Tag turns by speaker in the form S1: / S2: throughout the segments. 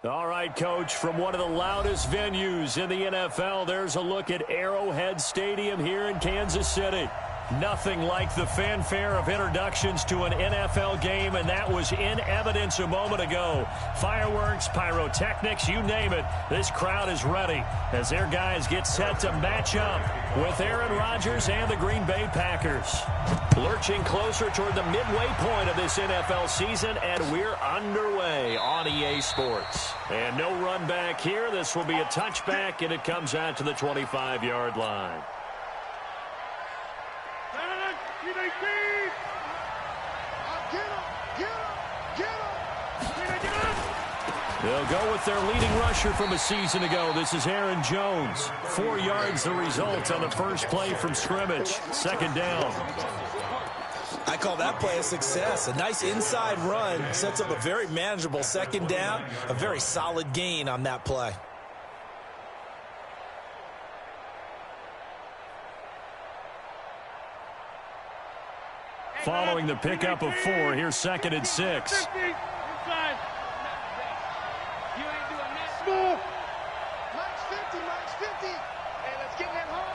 S1: All right, Coach, from one of the loudest venues in the NFL, there's a look at Arrowhead Stadium here in Kansas City. Nothing like the fanfare of introductions to an NFL game, and that was in evidence a moment ago. Fireworks, pyrotechnics, you name it. This crowd is ready as their guys get set to match up with Aaron Rodgers and the Green Bay Packers. Lurching closer toward the midway point of this NFL season, and we're underway on EA Sports. And no run back here. This will be a touchback, and it comes out to the 25-yard line. They'll go with their leading rusher from a season ago. This is Aaron Jones. 4 yards the result on the first play from scrimmage. Second down.
S2: I call that play a success. A nice inside run sets up a very manageable second down. A very solid gain on that play.
S1: Following the pickup of 4, here's 2nd and 6.
S3: Mike's 50. Hey, let's get in that hole.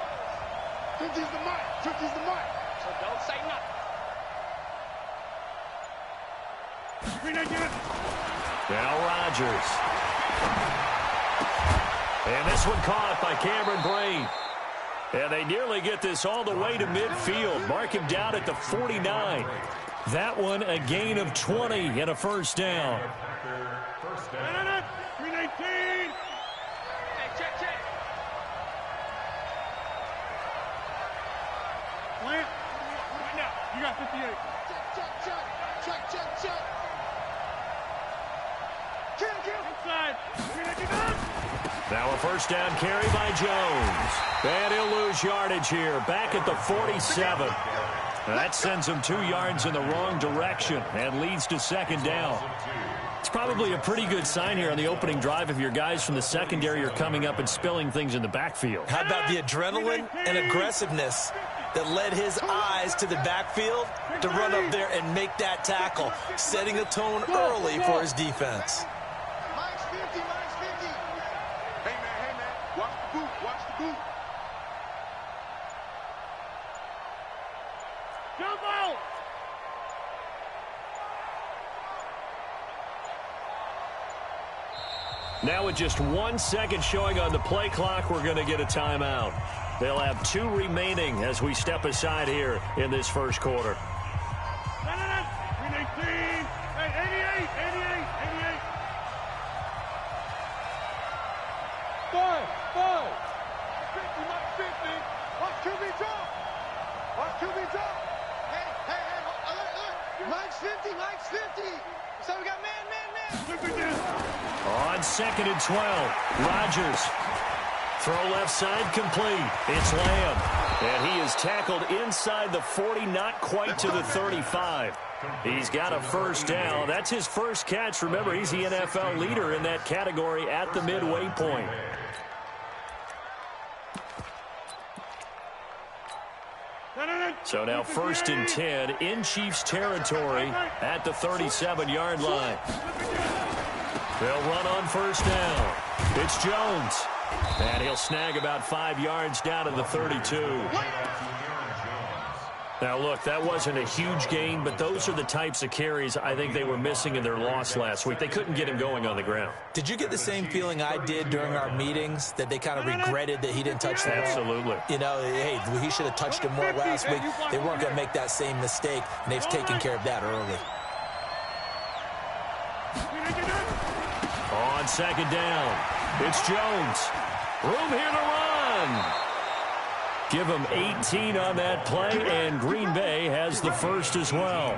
S3: 50's the mark. 50's the mark. So don't say nothing.
S1: Now Rodgers. And this one caught by Cameron Brain. And they nearly get this all the way to midfield. Mark him down at the 49. That one a gain of 20 and a first down.
S3: 319. Hey, check. Plant. Right now. You got 58. Check. Kill. Inside. 319.
S1: Now a first down carry by Jones. And he'll lose yardage here. Back at the 47. That sends him 2 yards in the wrong direction and leads to second down. It's probably a pretty good sign here on the opening drive if your guys from the secondary are coming up and spilling things in the backfield.
S2: How about the adrenaline and aggressiveness that led his eyes to the backfield to run up there and make that tackle, setting a tone early for his defense.
S3: Mike's 50. Hey, man. Watch the boot. Jump out!
S1: Now with just 1 second showing on the play clock, we're going to get a timeout. They'll have 2 remaining as we step aside here in this first quarter.
S3: 319. Hey, 88. 5. 50. Watch QB drop. Hey. Look. Mike's 50. So we got man.
S1: On 2nd and 12, Rodgers. Throw left side complete. It's Lamb. And he is tackled inside the 40, not quite to the 35. He's got a first down. That's his first catch. Remember, he's the NFL leader in that category at the midway point. So now 1st and 10 in Chiefs territory at the 37-yard line. They'll run on first down. It's Jones. And he'll snag about 5 yards down to the 32. Now, look, that wasn't a huge gain, but those are the types of carries I think they were missing in their loss last week. They couldn't get him going on the ground.
S2: Did you get the same feeling I did during our meetings, that they kind of regretted that he didn't touch the ball?
S1: Absolutely.
S2: You know, hey, he should have touched him more last week. They weren't going to make that same mistake, and they've taken care of that early.
S1: On 2nd down, it's Jones. Room here to run. Give him 18 on that play, and Green Bay has the first as well.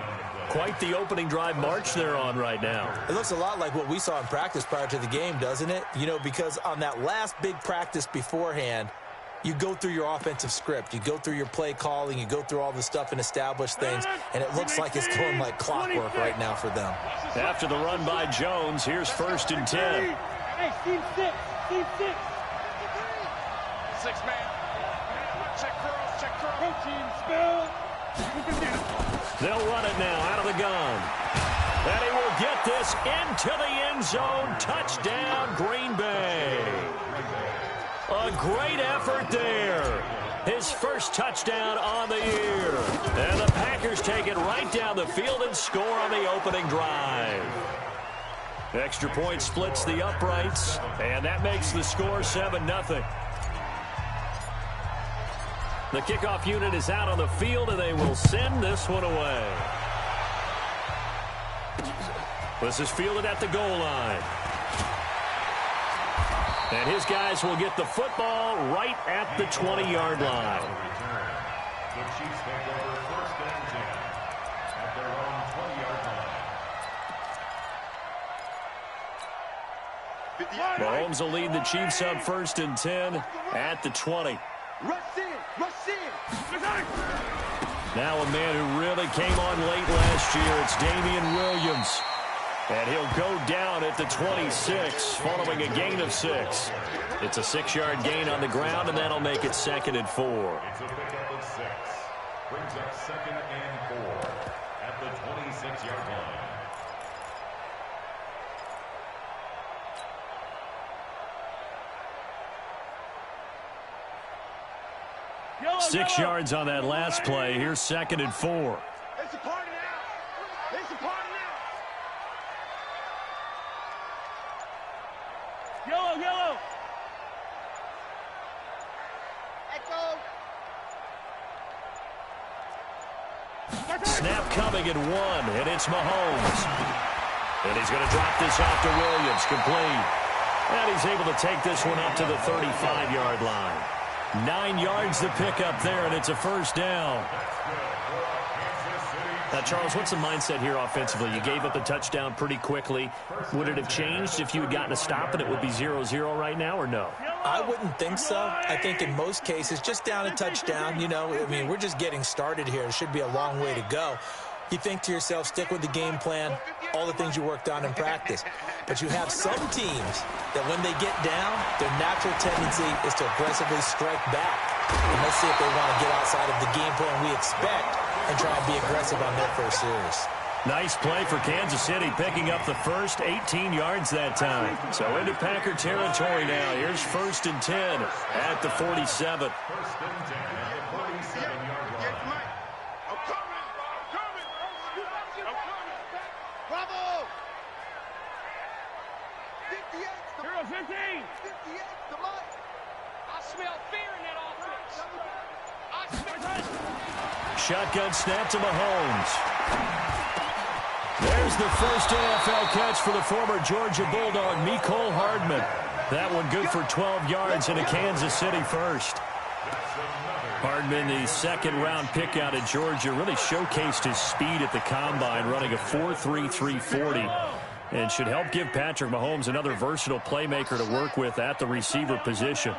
S1: Quite the opening drive march they're on right now.
S2: It looks a lot like what we saw in practice prior to the game, doesn't it? You know, because on that last big practice beforehand, you go through your offensive script. You go through your play calling. You go through all the stuff and establish things, and it looks like it's going like clockwork right now for them.
S1: After the run by Jones, here's 1st and 10.
S3: Hey, Steve 6. 6 man. Check curl. Team spell.
S1: They'll run it now out of the gun. And he will get this into the end zone. Touchdown, Green Bay. A great effort there. His first touchdown on the year. And the Packers take it right down the field and score on the opening drive. Extra point splits the uprights, and that makes the score 7-0. The kickoff unit is out on the field, and they will send this one away. This is fielded at the goal line. And his guys will get the football right at the 20-yard line.
S4: The Chiefs take over first and 10 at their own 20-yard line.
S1: Mahomes will lead the Chiefs up first and 10 at the 20.
S3: Rush in! Rush in!
S1: Now a man who really came on late last year, it's Damian Williams. And he'll go down at the 26 following a gain of 6. It's a 6-yard gain on the ground, and that'll make it 2nd and 4.
S4: It's a pickup of 6. Brings up 2nd and 4 at the 26-yard line.
S3: Yellow,
S1: 6 yards on that last play. Here's 2nd and 4.
S3: It's a party now. It's a party now. Yellow, yellow. Echo.
S1: Snap coming at 1, and it's Mahomes. And he's going to drop this off to Williams, complete. And he's able to take this one up to the 35-yard line. 9 yards to pick up there, and it's a first down. Now, Charles, what's the mindset here offensively? You gave up the touchdown pretty quickly. Would it have changed if you had gotten a stop and it would be 0-0 right now, or no?
S2: I wouldn't think so. I think in most cases, just down a touchdown, you know, I mean, we're just getting started here. It should be a long way to go. You think to yourself, stick with the game plan, all the things you worked on in practice. But you have some teams that when they get down, their natural tendency is to aggressively strike back. And let's see if they want to get outside of the game plan we expect and try and be aggressive on their first series.
S1: Nice play for Kansas City, picking up the first 18 yards that time. So into Packer territory now. Here's 1st and 10 at the 47.
S4: First and 10 at the 47-yard line.
S3: I'm coming. I'm coming. I'm coming. Bravo. 58. Hero 15. 58. The mic. I smell fear in that offense. I smell.
S1: Shotgun snap to Mahomes. There's the first NFL catch for the former Georgia Bulldog, Mecole Hardman. That one good for 12 yards and a Kansas City first. Hardman, the second-round pick out of Georgia, really showcased his speed at the combine, running a 4.3 340, and should help give Patrick Mahomes another versatile playmaker to work with at the receiver position.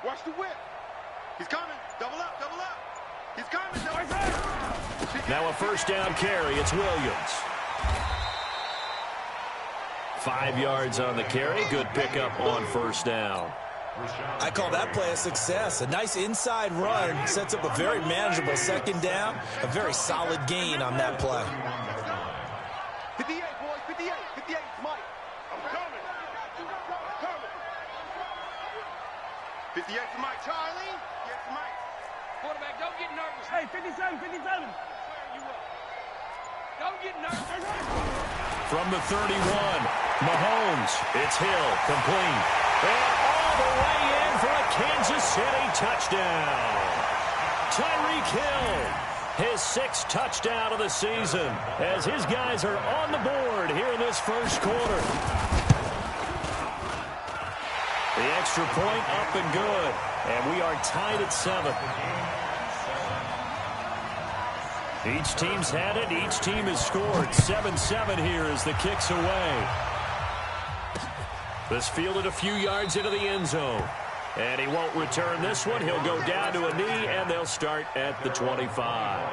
S3: Watch the whip. He's coming. Double up, double up. He's coming. Double up.
S1: Now a first down carry. It's Williams. 5 yards on the carry. Good pickup on first down.
S2: I call that play a success. A nice inside run sets up a very manageable second down. A very solid gain on that play.
S3: 58, boys. 58. 58. Mike. I'm coming. I'm coming. 58 for Mike. Charlie. 58 for Mike. Quarterback, don't get nervous. Hey, 57, 57. Don't get nervous.
S1: From the 31, Mahomes. It's Hill, complete. And all the way in for a Kansas City touchdown. Tyreek Hill, his 6th touchdown of the season, as his guys are on the board here in this first quarter. The extra point up and good, and we are tied at 7. Each team's had it. Each team has scored. 7-7 here as the kick's away. This fielded a few yards into the end zone. And he won't return this one. He'll go down to a knee, and they'll start at the 25.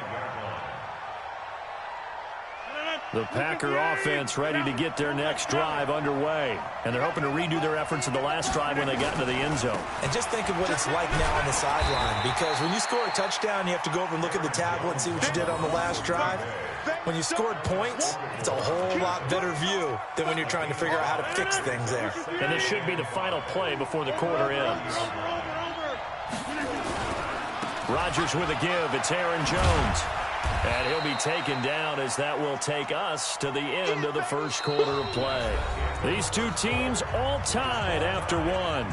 S1: The Packer offense ready to get their next drive underway. And they're hoping to redo their efforts in the last drive when they got into the end zone.
S2: And just think of what it's like now on the sideline, because when you score a touchdown, you have to go over and look at the tablet and see what you did on the last drive. When you scored points, it's a whole lot better view than when you're trying to figure out how to fix things there.
S1: And this should be the final play before the quarter ends. Rodgers with a give. It's Aaron Jones. And he'll be taken down as that will take us to the end of the first quarter of play. These two teams all tied after one.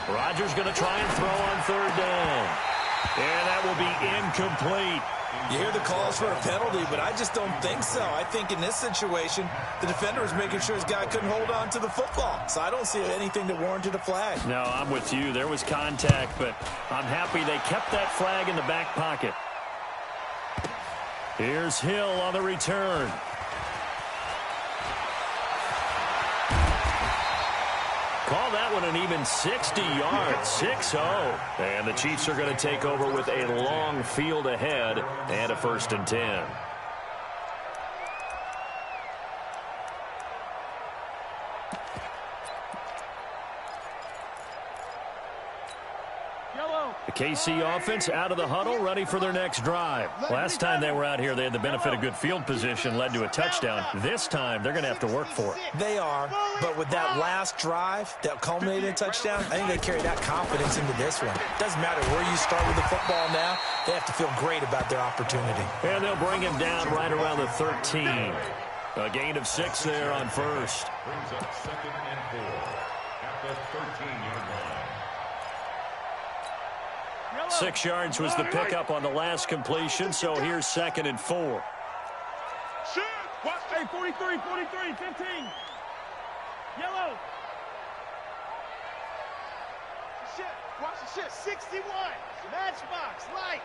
S1: Rodgers going to try and throw on third down. And that will be incomplete.
S2: You hear the calls for a penalty, but I just don't think so. I think in this situation, the defender was making sure his guy couldn't hold on to the football. So I don't see anything that warranted a flag.
S1: No, I'm with you. There was contact, but I'm happy they kept that flag in the back pocket. Here's Hill on the return. Call that one an even 60 yards, 6-0. And the Chiefs are going to take over with a long field ahead and a 1st and 10. The KC offense out of the huddle, ready for their next drive. Last time they were out here, they had the benefit of good field position, led to a touchdown. This time, they're going to have to work for it.
S2: They are, but with that last drive, that culminated in touchdown, I think they carry that confidence into this one. Doesn't matter where you start with the football now, they have to feel great about their opportunity.
S1: And they'll bring him down right around the 13. A gain of 6 there on first.
S4: Brings up 2nd and 4 at the 13-yard line.
S1: 6 yards was the pickup on the last completion, so here's 2nd and 4.
S3: Hey, 43, 15. Yellow. Watch the shit. 61. Matchbox, light.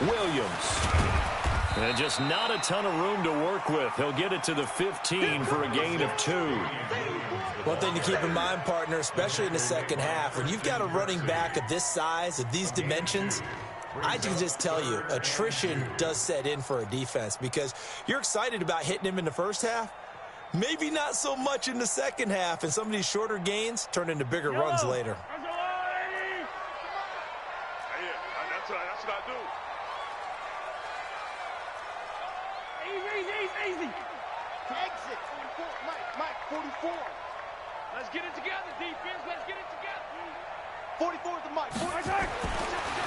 S1: Williams. And just not a ton of room to work with. He'll get it to the 15 for a gain of 2.
S2: One thing to keep in mind, partner, especially in the second half, when you've got a running back of this size, of these dimensions, I can just tell you, attrition does set in for a defense because you're excited about hitting him in the first half. Maybe not so much in the second half, and some of these shorter gains turn into bigger runs later.
S3: That's what I do. Easy. Exit. 44. Mike, 44. Let's get it together, defense. Let's get it together. 44 is the Mike.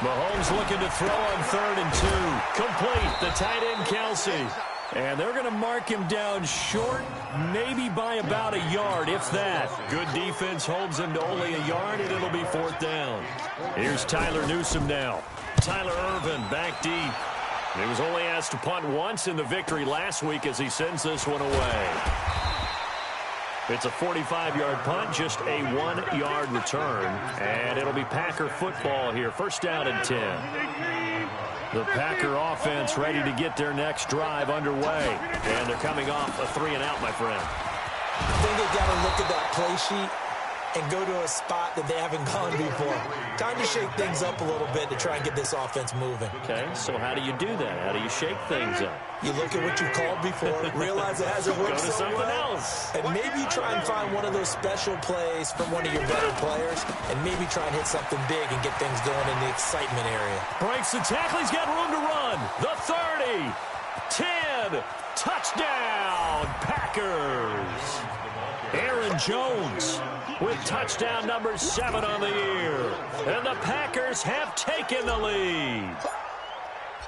S1: Mahomes looking to throw on 3rd and 2. Complete. The tight end, Kelsey. And they're going to mark him down short, maybe by about a yard, if that. Good defense holds him to only a yard, and it'll be 4th down. Here's Tyler Newsome now. Tyler Irvin back deep. He was only asked to punt once in the victory last week as he sends this one away. It's a 45-yard punt, just a 1-yard return. And it'll be Packer football here. 1st down and 10. The Packer offense ready to get their next drive underway. And they're coming off a 3-and-out, my friend.
S2: I think they've got to look at that play sheet and go to a spot that they haven't gone before. Time to shake things up a little bit to try and get this offense moving.
S1: Okay, so how do you do that? How do you shake things up?
S2: You look at what you called before, realize it hasn't worked
S1: Go to
S2: so
S1: something
S2: well,
S1: else.
S2: and maybe try and find one of those special plays from one of your better players, and maybe try and hit something big and get things going in the excitement area.
S1: Breaks the tackle. He's got room to run. The 30. 10. Touchdown, Packers. Aaron Jones with touchdown number 7 on the year. And the Packers have taken the lead.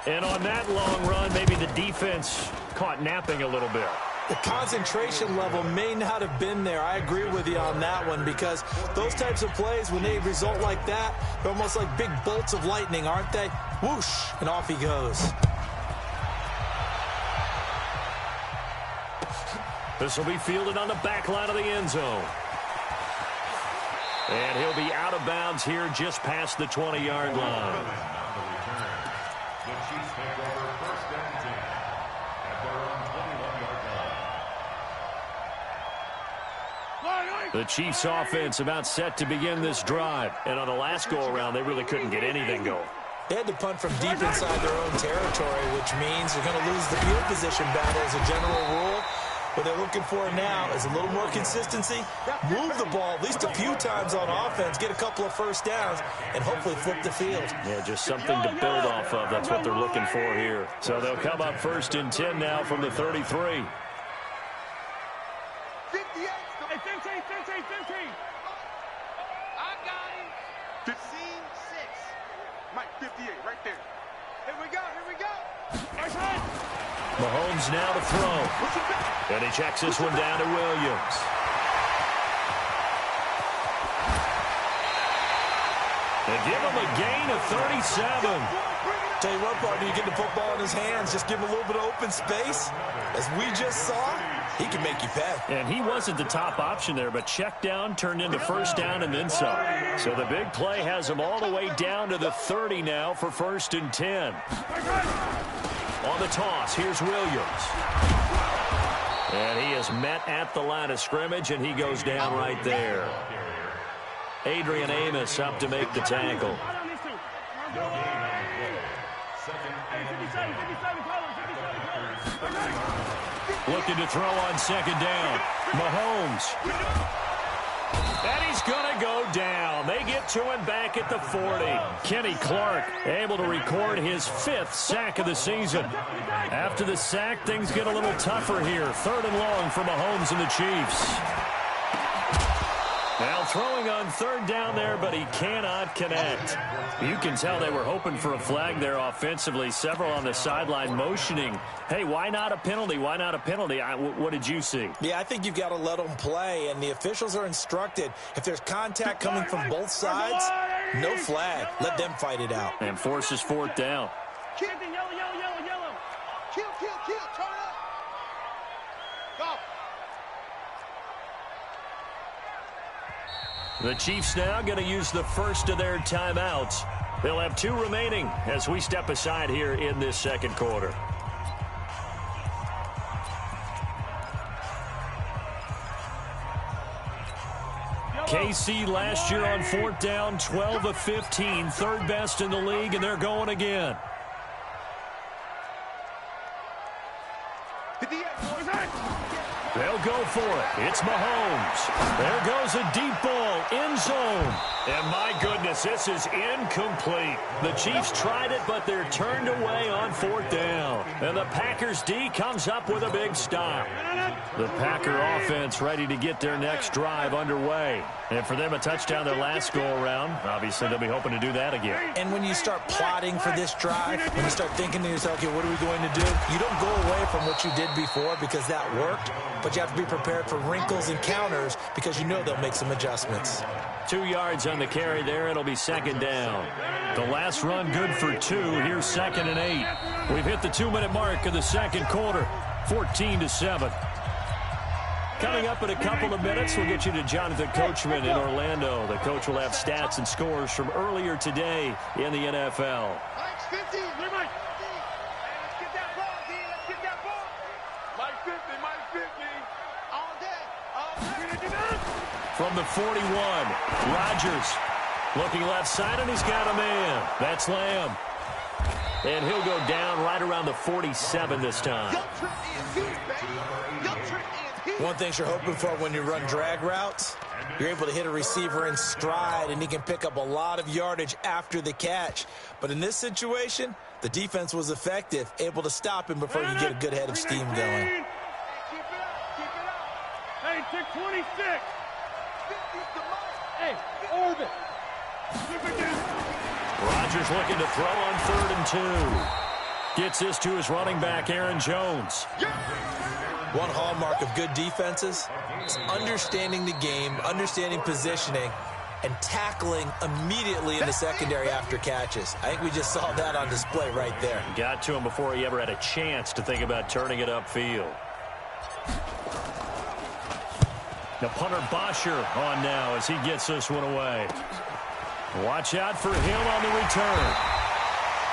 S1: And on that long run, maybe the defense caught napping a little bit.
S2: The concentration level may not have been there. I agree with you on that one because those types of plays, when they result like that, they're almost like big bolts of lightning, aren't they? Whoosh, and off he goes.
S1: This will be fielded on the back line of the end zone. And he'll be out of bounds here just past the 20-yard line.
S4: The Chiefs take over 1st and 10 at their own 21-yard line.
S1: The Chiefs offense about set to begin this drive. And on the last go-around, they really couldn't get anything going.
S2: They had to punt from deep inside their own territory, which means they're going to lose the field position battle as a general rule. What they're looking for now is a little more consistency, move the ball at least a few times on offense, get a couple of first downs, and hopefully flip the field.
S1: Yeah, just something to build off of. That's what they're looking for here. So they'll come up 1st and 10 now from the 33.
S3: 58. Hey, 15. I got him. 15-6. Mike, 58, right there. Here we go.
S1: Mahomes now to throw. And he checks this one down to Williams. They give him a gain of 37.
S2: Tell you what, partner, you get the football in his hands, just give him a little bit of open space. As we just saw, he can make you pay.
S1: And he wasn't the top option there, but check down turned into first down and then some. So the big play has him all the way down to the 30 now for 1st and 10. On the toss, here's Williams. And he is met at the line of scrimmage, and he goes down right there. Adrian Amos up to make the tackle. Looking to throw on 2nd down. Mahomes. And he's going to go down. They get to him back at the 40. Kenny Clark able to record his 5th sack of the season. After the sack, things get a little tougher here. 3rd and long for Mahomes and the Chiefs. Now throwing on 3rd down there, but he cannot connect. You can tell they were hoping for a flag there offensively. Several on the sideline motioning. Hey, why not a penalty? Why not a penalty? What did you see?
S2: Yeah, I think you've got to let them play, and the officials are instructed. If there's contact coming from both sides, no flag. Let them fight it out.
S1: And forces 4th down.
S3: Kill. Turn up. Go.
S1: The Chiefs now going to use the first of their timeouts. They'll have 2 remaining as we step aside here in this 2nd quarter. KC last year on 4th down, 12 of 15, 3rd best in the league, and they're going again. They'll go for it. It's Mahomes. There goes a deep ball, end zone. And my goodness, this is incomplete. The Chiefs tried it, but they're turned away on 4th down. And the Packers D comes up with a big stop. The Packer offense ready to get their next drive underway. And for them, a touchdown their last go-around. Obviously, they'll be hoping to do that again.
S2: And when you start plotting for this drive, when you start thinking to yourself, okay, what are we going to do? You don't go away from what you did before because that worked, but you have to be prepared for wrinkles and counters because you know they'll make some adjustments.
S1: 2 yards on the carry there. It'll be 2nd down. The last run good for 2. Here's 2nd and 8. We've hit the 2-minute mark of the 2nd quarter. 14-7. Coming up in a couple of minutes, we'll get you to Jonathan Coachman in Orlando. The coach will have stats and scores from earlier today in the NFL.
S3: Mike's 50. Let's get that ball, D. Let's get that ball. Mike 50. All day.
S1: From the 41, Rodgers looking left side, and he's got a man. That's Lamb. And he'll go down right around the 47 this time.
S2: One thing you're hoping for when you run drag routes, you're able to hit a receiver in stride, and he can pick up a lot of yardage after the catch. But in this situation, the defense was effective, able to stop him before you get a good head of steam going.
S3: Keep it up. Hey, 626. Hey, orbit.
S1: Rodgers looking to throw on 3rd and 2. Gets this to his running back, Aaron Jones.
S2: One hallmark of good defenses is understanding the game, understanding positioning, and tackling immediately in the secondary after catches. I think we just saw that on display right there.
S1: Got to him before he ever had a chance to think about turning it upfield. The punter Bosher on now as he gets this one away. Watch out for him on the return.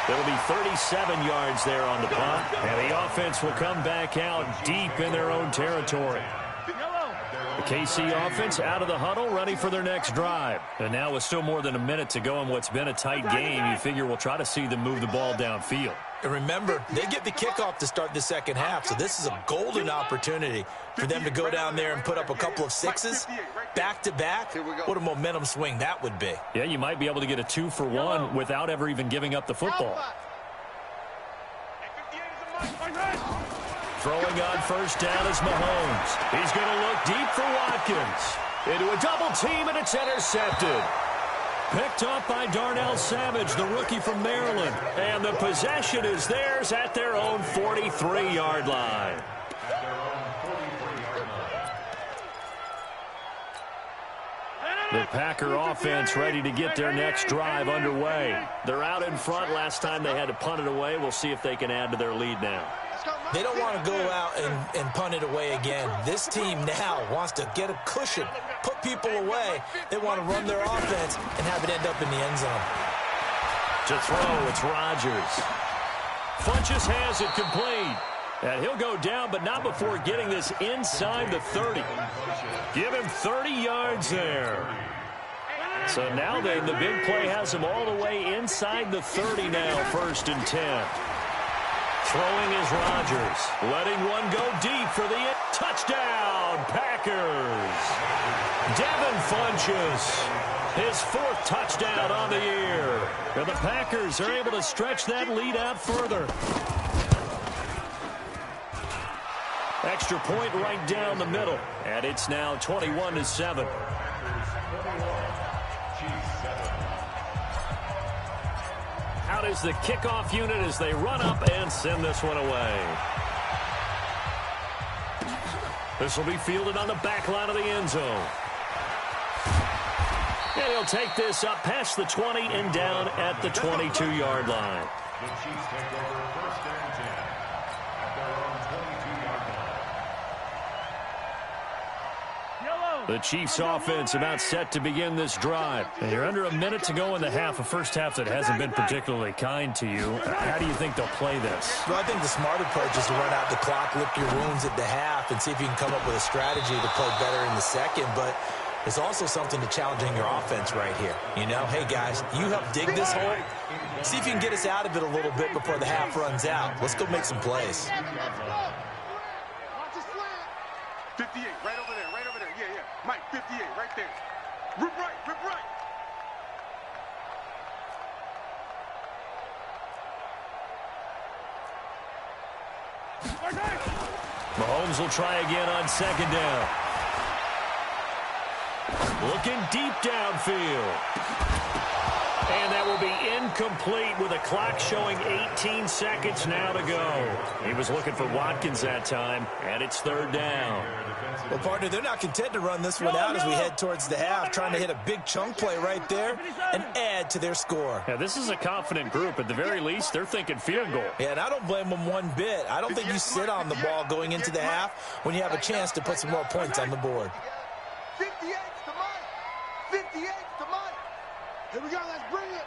S1: It'll be 37 yards there on the punt. And the offense will come back out deep in their own territory. The KC offense out of the huddle, ready for their next drive. And now with still more than a minute to go in what's been a tight game, you figure we'll try to see them move the ball downfield.
S2: And remember, they get the kickoff to start the second half, so this is a golden opportunity for them to go down there and put up a couple of sixes back-to-back. What a momentum swing that would be.
S1: Yeah, you might be able to get a 2-for-1 without ever even giving up the football. Throwing on first down is Mahomes. He's going to look deep for Watkins. Into a double team, and it's intercepted. Picked up by Darnell Savage, the rookie from Maryland. And the possession is theirs at their own 43-yard line. The Packer offense ready to get their next drive underway. They're out in front. Last time they had to punt it away. We'll see if they can add to their lead now.
S2: They don't want to go out and punt it away again. This team now wants to get a cushion, put people away. They want to run their offense and have it end up in the end zone.
S1: To throw, it's Rodgers. Funchess has it complete. And he'll go down, but not before getting this inside the 30. Give him 30 yards there. So now then, the big play has him all the way inside the 30 now, 1st and 10. Throwing is Rodgers. Letting one go deep for the touchdown, Packers. Devin Funchess, his 4th touchdown on the year. And the Packers are able to stretch that lead out further. Extra point right down the middle. And it's now 21-7. Out is the kickoff unit as they run up and send this one away. This will be fielded on the back line of the end zone. And he'll take this up past the 20 and down at the 22-yard line.
S4: The Chiefs take over 1st and 10 at their own 22-yard line.
S1: The Chiefs offense about set to begin this drive. And you're under a minute to go in the half, a first half that hasn't been particularly kind to you. How do you think they'll play this?
S2: Well, I think the smart approach is to run out the clock, lick your wounds at the half, and see if you can come up with a strategy to play better in the second. But there's also something to challenging your offense right here. You know, hey, guys, you help dig this hole. See if you can get us out of it a little bit before the half runs out. Let's go make some plays.
S3: 58, right over there, right over there. Yeah, yeah. Mike, 58, right there. Rip right, rip right.
S1: Mahomes will try again on 2nd down. Looking deep downfield. And that will be incomplete with a clock showing 18 seconds now to go. He was looking for Watkins that time, and it's 3rd down.
S2: Well, partner, they're not content to run this one out as we head towards the half, trying to hit a big chunk play right there and add to their score.
S1: Yeah, this is a confident group. At the very least, they're thinking field goal.
S2: Yeah, and I don't blame them one bit. I don't think you sit on the ball going into the half when you have a chance to put some more points on the board.
S3: 58 to Mike. 58 to Mike. Here we go. Let's bring it.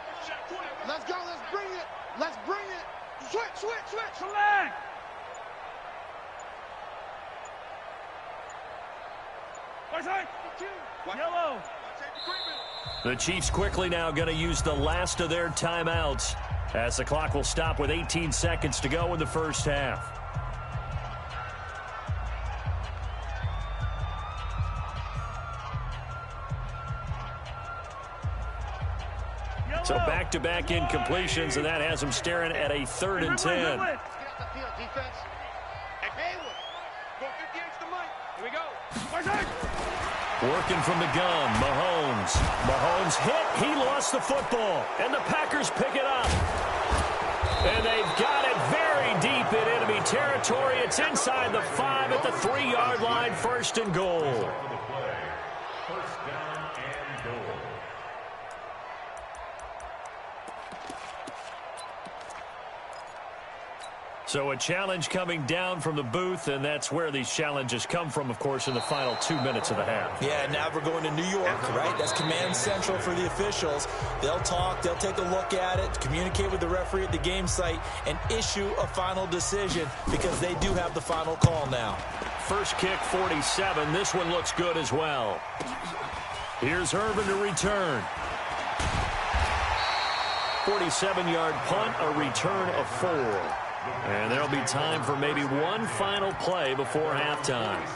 S3: Let's go. Let's bring it. Let's bring it. Switch, switch, switch. Select. Yellow.
S1: The Chiefs quickly now going to use the last of their timeouts as the clock will stop with 18 seconds to go in the first half. So back-to-back incompletions, and that has them staring at a 3rd and 10. Working from the gun, Mahomes. Mahomes hit, he lost the football, and the Packers pick it up. And they've got it very deep in enemy territory. It's inside the 5 at the 3-yard line, 1st and goal. So a challenge coming down from the booth, and that's where these challenges come from, of course, in the final 2 minutes of the half.
S2: Yeah, now we're going to New York, right? That's command central for the officials. They'll talk, they'll take a look at it, communicate with the referee at the game site, and issue a final decision because they do have the final call now.
S1: First kick, 47. This one looks good as well. Here's Irvin to return. 47-yard punt, a return of 4. And there'll be time for maybe one final play before halftime.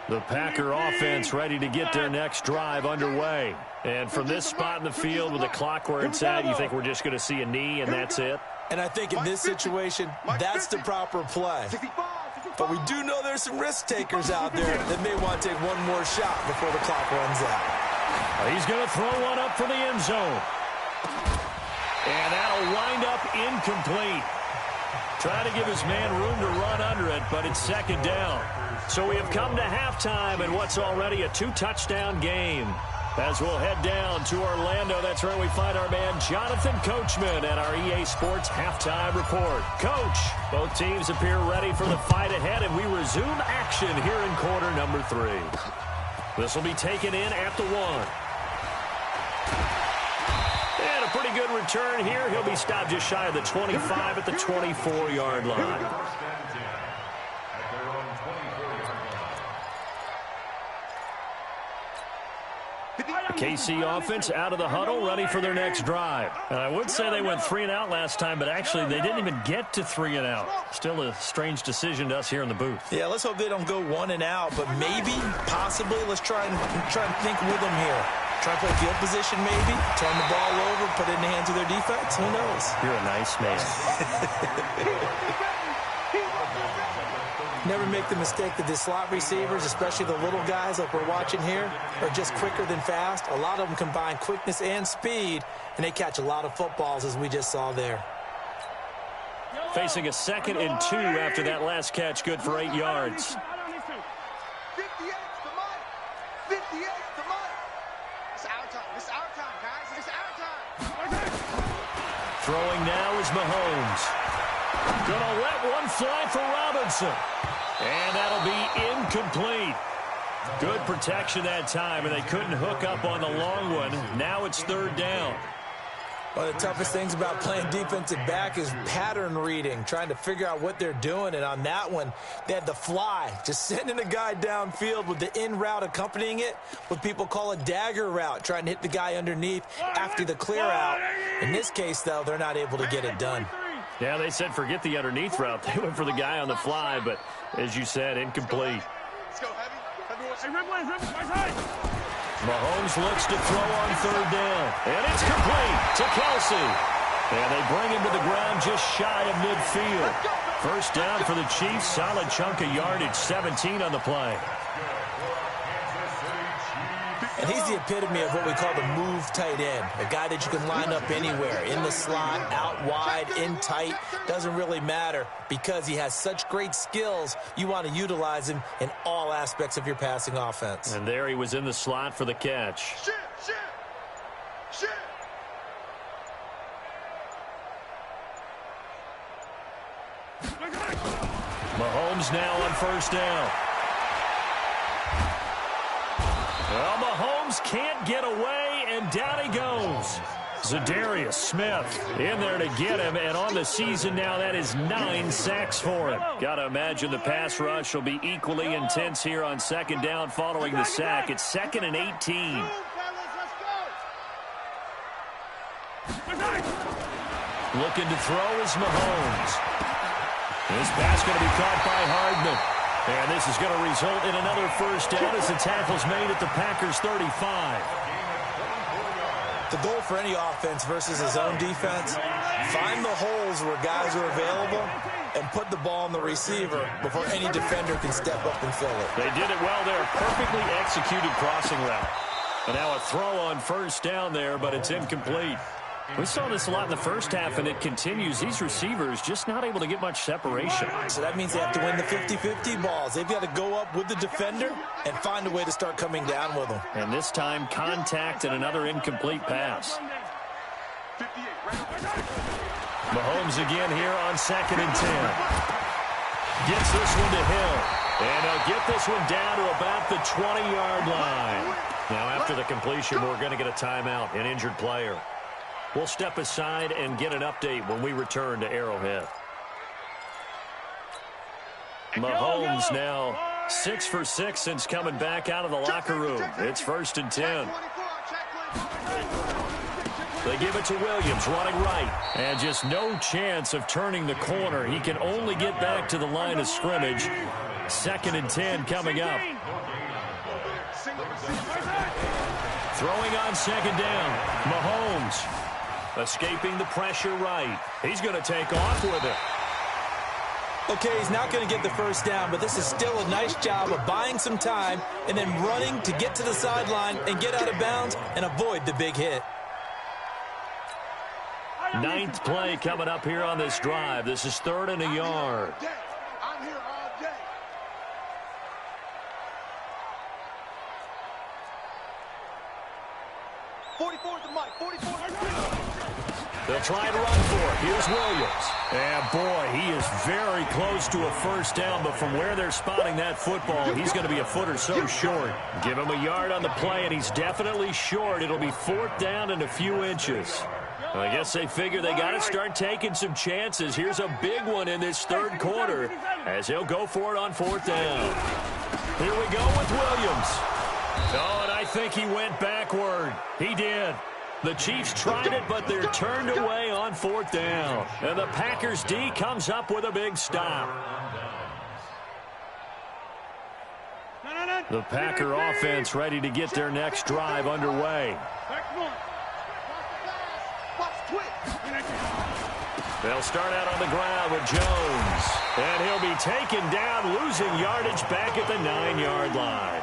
S1: The Packer offense ready to get their next drive underway. And from this spot in the field with the clock where it's at, you think we're just going to see a knee and that's it?
S2: And I think in this situation, that's the proper play. But we do know there's some risk takers out there that may want to take one more shot before the clock runs out.
S1: He's going to throw one up for the end zone. And that'll wind up incomplete. Trying to give his man room to run under it, but it's second down. So we have come to halftime in what's already a 2-touchdown game. As we'll head down to Orlando, that's where we find our man Jonathan Coachman at our EA Sports Halftime Report. Coach, both teams appear ready for the fight ahead, and we resume action here in quarter number 3. This will be taken in at the 1. And a pretty good return here. He'll be stopped just shy of the 25 at the 24-yard line. KC offense out of the huddle, ready for their next drive. And I would say they went 3 and out last time, but actually they didn't even get to 3 and out. Still a strange decision to us here in the booth.
S2: Yeah, let's hope they don't go 1 and out, but maybe, possibly, let's try and think with them here. Try to play field position maybe, turn the ball over, put it in the hands of their defense. Who knows?
S1: You're a nice man.
S2: Never make the mistake that the slot receivers, especially the little guys like we're watching here, are just quicker than fast. A lot of them combine quickness and speed, and they catch a lot of footballs, as we just saw there.
S1: Facing a 2nd and 2 after that last catch, good for 8 yards.
S3: 58's the money. 58's the money. It's our time. It's our time, guys. It's our time.
S1: Throwing now is Mahomes. Gonna let one fly for Robinson. And that'll be incomplete. Good protection that time, and they couldn't hook up on the long one. Now it's 3rd down.
S2: One of the toughest things about playing defensive back is pattern reading, trying to figure out what they're doing. And on that one, they had the fly, just sending a guy downfield with the in route accompanying it, what people call a dagger route, trying to hit the guy underneath after the clear out. In this case, though, they're not able to get it done.
S1: Yeah, they said forget the underneath route. They went for the guy on the fly, but as you said, incomplete.
S3: Let's go, heavy.
S1: Mahomes looks to throw on 3rd down. And it's complete to Kelsey. And they bring him to the ground just shy of midfield. First down for the Chiefs. Solid chunk of yardage, 17 on the play.
S2: And he's the epitome of what we call the move tight end, a guy that you can line up anywhere, in the slot, out wide, in tight, doesn't really matter because he has such great skills. You want to utilize him in all aspects of your passing offense.
S1: And there he was in the slot for the catch.
S3: Shit.
S1: Mahomes now on 1st down. Well, Mahomes can't get away, and down he goes. Zadarius Smith in there to get him, and on the season now, that is 9 sacks for him. Got to imagine the pass rush will be equally intense here on 2nd down following the sack. It's 2nd and 18. Looking to throw is Mahomes. This pass going to be caught by Hardman. And this is going to result in another first down as the tackle's made at the Packers' 35.
S2: The goal for any offense versus his own defense, find the holes where guys are available and put the ball on the receiver before any defender can step up and fill it.
S1: They did it well there. Perfectly executed crossing route. And now a throw on 1st down there, but it's incomplete. We saw this a lot in the first half, and it continues. These receivers just not able to get much separation.
S2: So that means they have to win the 50-50 balls. They've got to go up with the defender and find a way to start coming down with them.
S1: And this time, contact and another incomplete pass. Mahomes again here on 2nd and 10. Gets this one to Hill. And he'll get this one down to about the 20-yard line. Now, after the completion, we're going to get a timeout, an injured player. We'll step aside and get an update when we return to Arrowhead. Mahomes now 6 for 6 since coming back out of the locker room. It's 1st and 10. They give it to Williams, running right. And just no chance of turning the corner. He can only get back to the line of scrimmage. 2nd and 10 coming up. Throwing on 2nd down. Mahomes escaping the pressure right. He's going to take off with it.
S2: Okay, he's not going to get the first down, but this is still a nice job of buying some time and then running to get to the sideline and get out of bounds and avoid the big hit.
S1: 9th play coming up here on this drive. This is 3rd and a yard.
S3: I'm here all day.
S1: They'll try and run for it. Here's Williams. And, boy, he is very close to a first down, but from where they're spotting that football, he's going to be a foot or so short. Give him a yard on the play, and he's definitely short. It'll be 4th down and a few inches. I guess they figure they got to start taking some chances. Here's a big one in this 3rd quarter as he'll go for it on 4th down. Here we go with Williams. Oh, and I think he went backward. He did. The Chiefs tried it, but they're turned away on 4th down. And the Packers D comes up with a big stop. The Packer offense ready to get their next drive underway. They'll start out on the ground with Jones. And he'll be taken down, losing yardage back at the 9-yard line.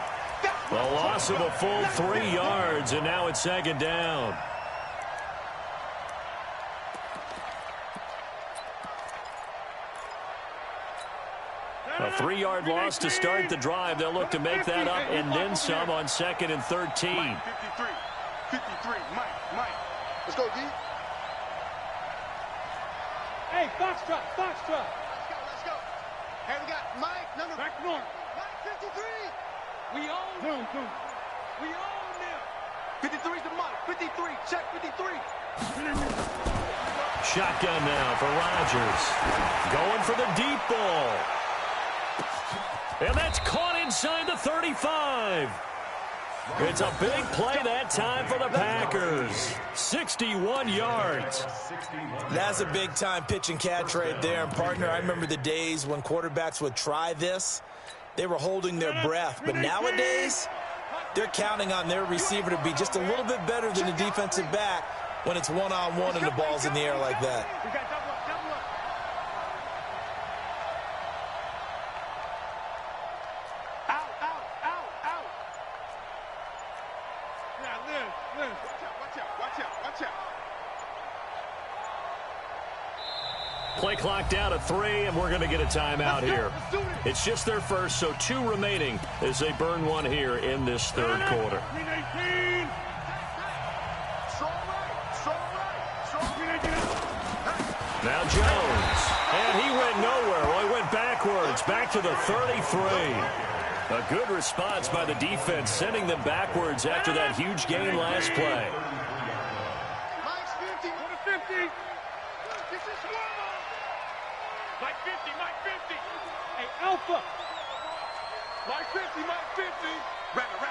S1: A loss of a full 3 yards, and now it's 2nd down. A 3-yard loss to start the drive. They'll look to make that up and then some on 2nd and 13.
S3: 53, Mike. Let's go, D. Hey, Foxtrot. Let's go. Hey, we got Mike, number... Back north. Mike, 53. We own him. 53's the Mike. 53. Check 53.
S1: Shotgun now for Rodgers. Going for the deep ball. And that's caught inside the 35. It's a big play that time for the Packers. 61 yards.
S2: That's a big-time pitch and catch right there. And, partner, I remember the days when quarterbacks would try this. They were holding their breath. But nowadays, they're counting on their receiver to be just a little bit better than the defensive back when it's one-on-one and the ball's in the air like that.
S1: Play clock down to 3, and we're going to get a timeout here. It's just their first, so 2 remaining as they burn one here in this 3rd quarter. Now Jones, and he went nowhere. Well, he went backwards, back to the 33. A good response by the defense, sending them backwards after that huge gain last play.
S3: Mike's 50. Go to 50. This is normal. Mike 50. Hey, Alpha. Mike 50. Rabbit.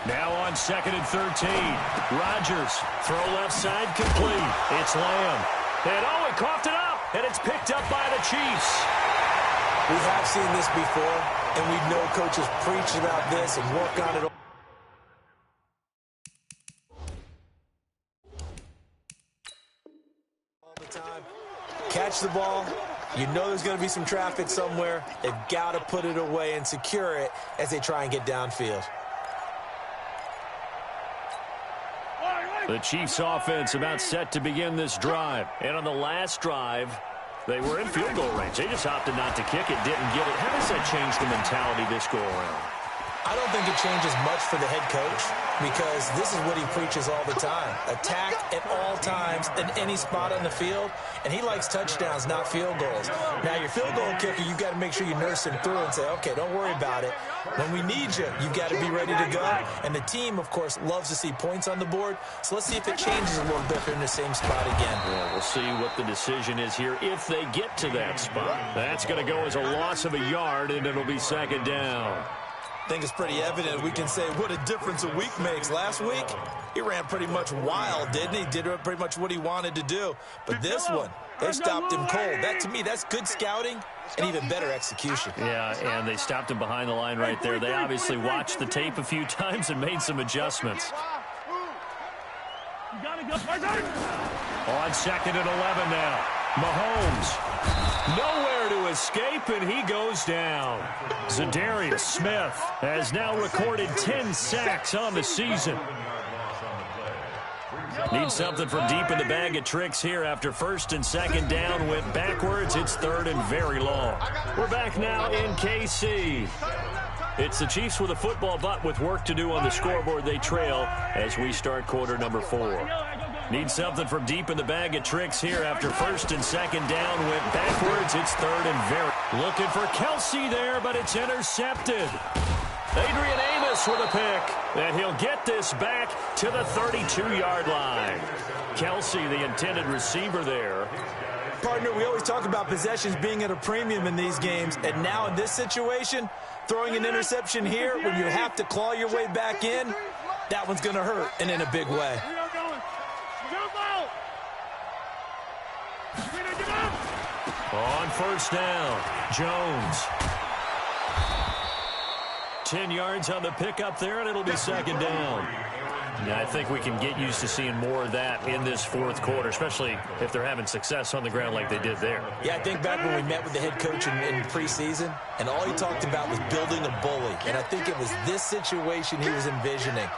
S1: Now on 2nd and 13. Rodgers, throw left side complete. It's Lamb. And oh, he coughed it up, and it's picked up by the Chiefs.
S2: We have seen this before, and we know coaches preach about this and work on it all the time. Catch the ball. You know there's going to be some traffic somewhere. They've got to put it away and secure it as they try and get downfield.
S1: The Chiefs offense about set to begin this drive. And on the last drive, they were in field goal range. They just opted not to kick it, didn't get it. How does that change the mentality this go around?
S2: I don't think it changes much for the head coach because this is what he preaches all the time. Attack at all times in any spot on the field, and he likes touchdowns, not field goals. Now, your field goal kicker, you've got to make sure you nurse him through and say, okay, don't worry about it. When we need you, you've got to be ready to go. And the team, of course, loves to see points on the board. So let's see if it changes a little bit if they're in the same spot again.
S1: Yeah, we'll see what the decision is here if they get to that spot. That's going to go as a loss of a yard, and it'll be second down.
S2: I think it's pretty evident. We can say what a difference a week makes. Last week, he ran pretty much wild, didn't he? Did pretty much what he wanted to do. But this one, they stopped him cold. That, to me, that's good scouting and even better execution.
S1: Yeah, and they stopped him behind the line right there. They obviously watched the tape a few times and made some adjustments. On second and 11 now. Mahomes. Nowhere to escape, and he goes down. Zadarius Smith has now recorded 10 sacks on the season. Needs something from deep in the bag of tricks here after first and second down went backwards. It's third and very long. We're back now in KC. It's the Chiefs with a football, but with work to do on the scoreboard. They trail as we start quarter number 4. Need something from deep in the bag of tricks here after first and second down went backwards. It's third and very. Looking for Kelsey there, but it's intercepted. Adrian Amos with a pick, and he'll get this back to the 32-yard line. Kelsey, the intended receiver there.
S2: Partner, we always talk about possessions being at a premium in these games, and now in this situation, throwing an interception here when you have to claw your way back in, that one's going to hurt, and in a big way.
S1: On first down, Jones. 10 yards on the pickup there, and it'll be second down. Yeah, I think we can get used to seeing more of that in this fourth quarter, especially if they're having success on the ground like they did there.
S2: Yeah, I think back when we met with the head coach in preseason, and all he talked about was building a bully. And I think it was this situation he was envisioning.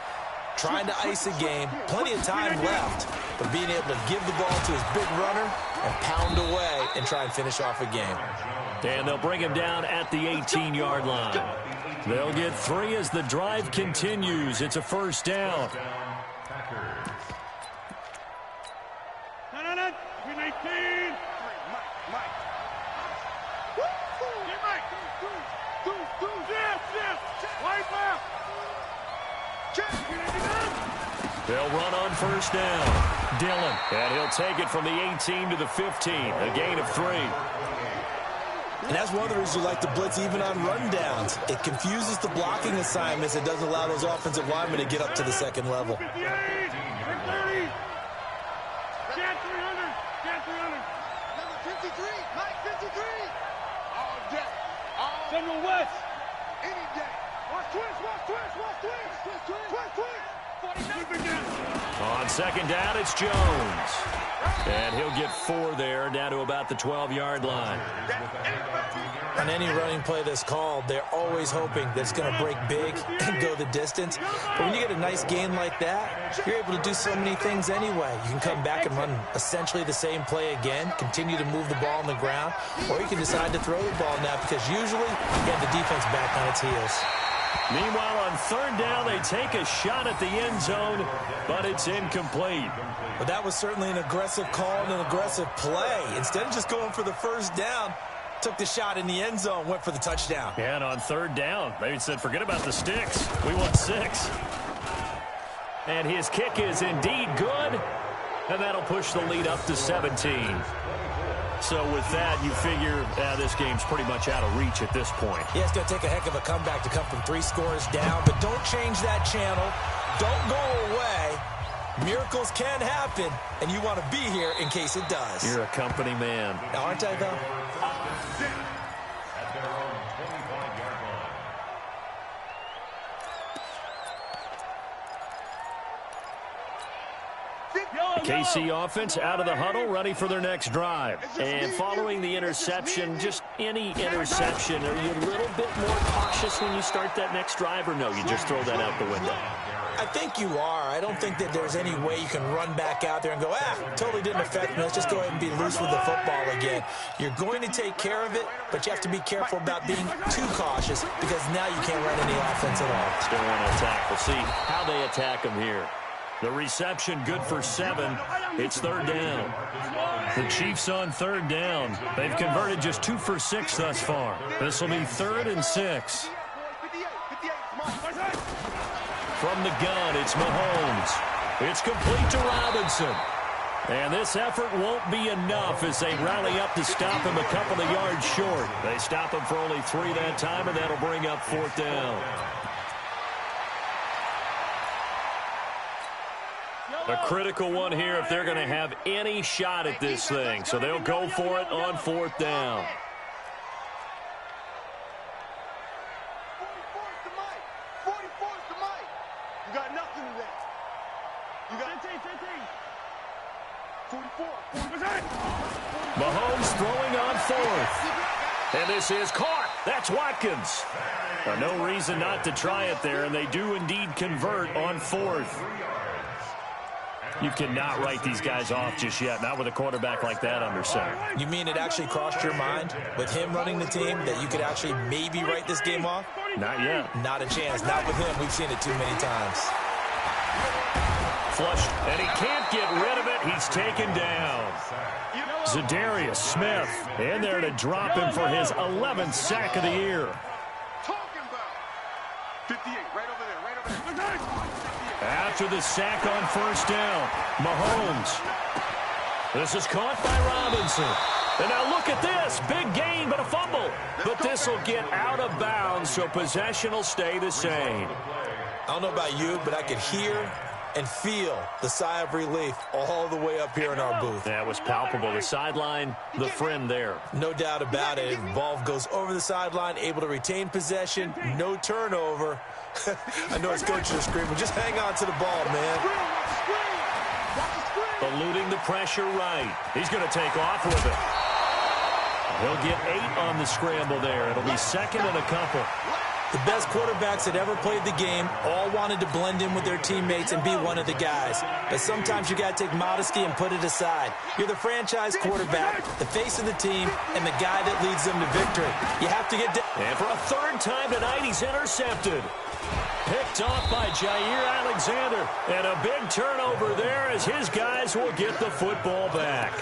S2: Trying to ice a game, plenty of time left, but being able to give the ball to his big runner and pound away and try and finish off a game.
S1: And they'll bring him down at the 18-yard line. They'll get 3 as the drive continues. It's a first down. They'll run on first down. Dillon, and he'll take it from the 18 to the 15, a gain of 3.
S2: And that's one of the reasons we like to blitz even on rundowns. It confuses the blocking assignments. It doesn't allow those offensive linemen to get up to the second level.
S3: Number 53, Mike 53. All day. All Samuel West. Any day. Watch twist, watch twist, watch twist. Twist, twist, twist, twist.
S1: On second down, it's Jones. And he'll get 4 there, down to about the 12-yard line.
S2: On any running play that's called, they're always hoping that it's going to break big and go the distance. But when you get a nice gain like that, you're able to do so many things anyway. You can come back and run essentially the same play again, continue to move the ball on the ground, or you can decide to throw the ball now because usually you have the defense back on its heels.
S1: Meanwhile, on third down, they take a shot at the end zone, but it's incomplete.
S2: But that was certainly an aggressive call and an aggressive play. Instead of just going for the first down, took the shot in the end zone, went for the touchdown.
S1: And on third down, they said, forget about the sticks. We want 6. And his kick is indeed good, and that'll push the lead up to 17. So with that, you figure this game's pretty much out of reach at this point.
S2: Yeah, it's going to take a heck of a comeback to come from 3 scores down, but don't change that channel. Don't go away. Miracles can happen, and you want to be here in case it does.
S1: You're a company man.
S2: Aren't I, though?
S4: At their own 25-yard line.
S1: KC offense out of the huddle, ready for their next drive. And following the interception, just any interception, are you a little bit more cautious when you start that next drive, or no, you just throw that out the window?
S2: I think you are. I don't think that there's any way you can run back out there and go, totally didn't affect me. Let's just go ahead and be loose with the football again. You're going to take care of it, but you have to be careful about being too cautious because now you can't run any offense at all.
S1: Still want to attack. We'll see how they attack him here. The reception good for 7. It's 3rd down. The Chiefs on 3rd down. They've converted just 2 for 6 thus far. This will be 3rd and 6. From the gun, it's Mahomes. It's complete to Robinson. And this effort won't be enough as they rally up to stop him a couple of yards short. They stop him for only 3 that time, and that'll bring up 4th down. A critical one here if they're going to have any shot at this thing. So they'll go for it on 4th down.
S3: You got nothing today. You got 44.
S1: Mahomes throwing on 4th. And this is caught. That's Watkins. No reason not to try it there, and they do indeed convert on 4th. You cannot write these guys off just yet, not with a quarterback like that under center.
S2: You mean it actually crossed your mind with him running the team that you could actually maybe write this game off?
S1: Not yet.
S2: Not a chance. Not with him. We've seen it too many times.
S1: Flushed, and he can't get rid of it. He's taken down. Zadarius Smith in there to drop him for his 11th sack of the year.
S3: Talking about 58, right over there.
S1: After the sack on 1st down, Mahomes. This is caught by Robinson. And now look at this. Big gain, but a fumble. But this will get out of bounds, so possession will stay the same.
S2: I don't know about you, but I could hear and feel the sigh of relief all the way up here in our booth.
S1: That was palpable. The sideline, the friend there.
S2: No doubt about it. Ball goes over the sideline, able to retain possession, no turnover. I know his coaches are screaming, just hang on to the ball, man.
S1: Eluding the pressure right. He's going to take off with it. He'll get 8 on the scramble there. It'll be 2nd and a couple.
S2: The best quarterbacks that ever played the game all wanted to blend in with their teammates and be one of the guys. But sometimes you got to take modesty and put it aside. You're the franchise quarterback, the face of the team, and the guy that leads them to victory. You have to get down.
S1: And for a 3rd time tonight, he's intercepted. Picked off by Jair Alexander. And a big turnover there as his guys will get the football back.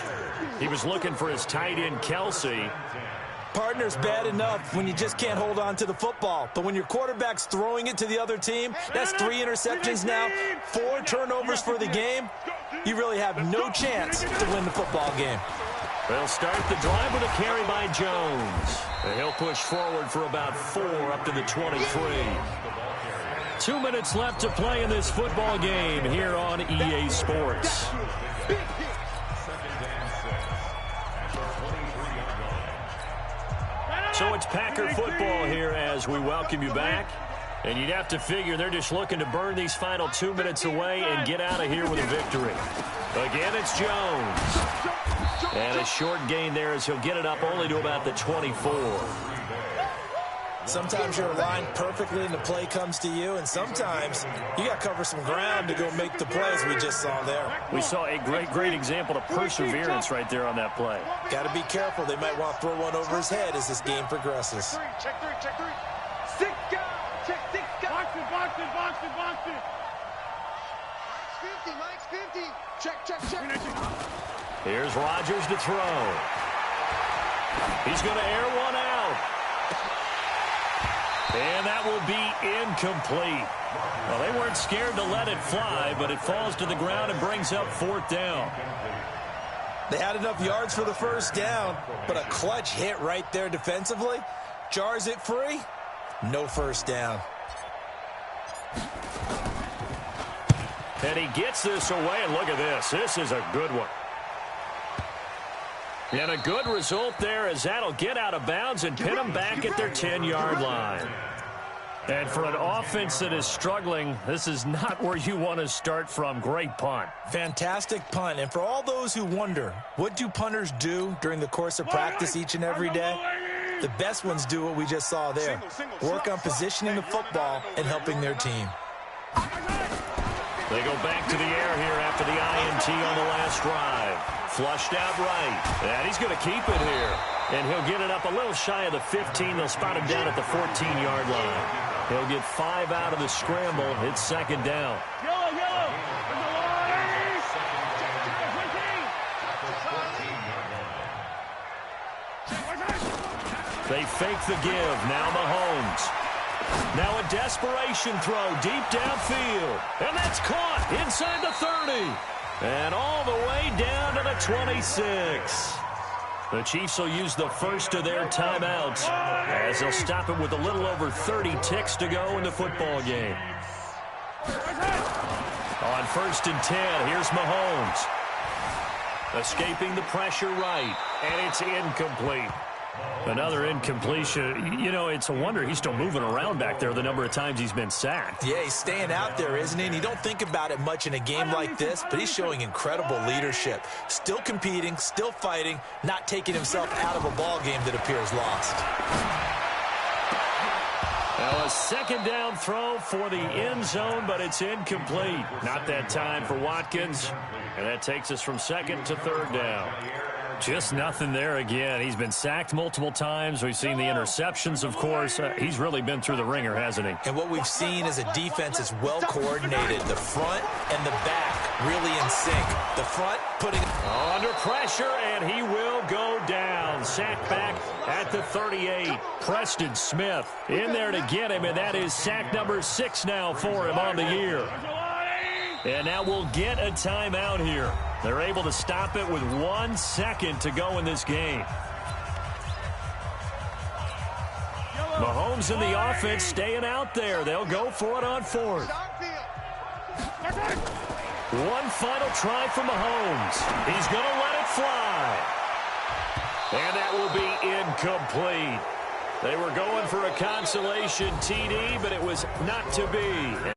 S1: He was looking for his tight end, Kelsey.
S2: Partner's bad enough when you just can't hold on to the football. But when your quarterback's throwing it to the other team, that's 3 interceptions now, 4 turnovers for the game. You really have no chance to win the football game.
S1: They'll start the drive with a carry by Jones. And he'll push forward for about 4 up to the 23. 2 minutes left to play in this football game here on EA Sports. So it's Packer football here as we welcome you back. And you'd have to figure they're just looking to burn these final 2 minutes away and get out of here with a victory. Again, it's Jones. And a short gain there as he'll get it up only to about the 24.
S2: Sometimes you're aligned perfectly and the play comes to you, and sometimes you got to cover some ground to go make the plays we just saw there.
S1: We saw a great example of perseverance right there on that play.
S2: Got to be careful. They might want to throw one over his head as this game progresses.
S3: Check 3. 6 guys. Check 6 guys. Box it. Mike's 50. Check.
S1: Here's Rodgers to throw. He's going to air one out. And that will be incomplete. Well, they weren't scared to let it fly, but it falls to the ground and brings up 4th down.
S2: They had enough yards for the 1st down, but a clutch hit right there defensively. Jars it free. No 1st down.
S1: And he gets this away, and look at this. This is a good one. And a good result there as that'll get out of bounds and pin them back at their 10-yard line. And for an offense that is struggling, this is not where you want to start from. Great punt.
S2: Fantastic punt. And for all those who wonder, what do punters do during the course of practice each and every day? The best ones do what we just saw there. Work on positioning the football and helping their team.
S1: They go back to the air here after the INT on the last drive. Flushed out right. And he's going to keep it here. And he'll get it up a little shy of the 15. They'll spot him down at the 14-yard line. He'll get 5 out of the scramble. It's second down. They fake the give. Now Mahomes. Now a desperation throw deep downfield. And that's caught inside the 30. And all the way down to the 26. The Chiefs will use the first of their timeouts as they'll stop it with a little over 30 ticks to go in the football game. On 1st and 10, here's Mahomes. Escaping the pressure right, and it's incomplete. Another incompletion. You know, it's a wonder he's still moving around back there the number of times he's been sacked.
S2: Yeah, he's staying out there, isn't he? And you don't think about it much in a game like this, but he's showing incredible leadership. Still competing, still fighting, not taking himself out of a ball game that appears lost.
S1: Now a second down throw for the end zone, but it's incomplete. Not that time for Watkins. And that takes us from second to third down. Just nothing there again. He's been sacked multiple times. We've seen the interceptions, of course. He's really been through the ringer, hasn't he?
S2: And what we've seen is a defense is well coordinated. The front and the back really in sync. The front putting
S1: under pressure, and he will go down. Sacked back at the 38. Preston Smith in there to get him, and that is sack number 6 now for him on the year. And now we'll get a timeout here. They're able to stop it with 1 second to go in this game. Mahomes and the offense staying out there. They'll go for it on 4th. One final try from Mahomes. He's going to let it fly. And that will be incomplete. They were going for a consolation TD, but it was not to be.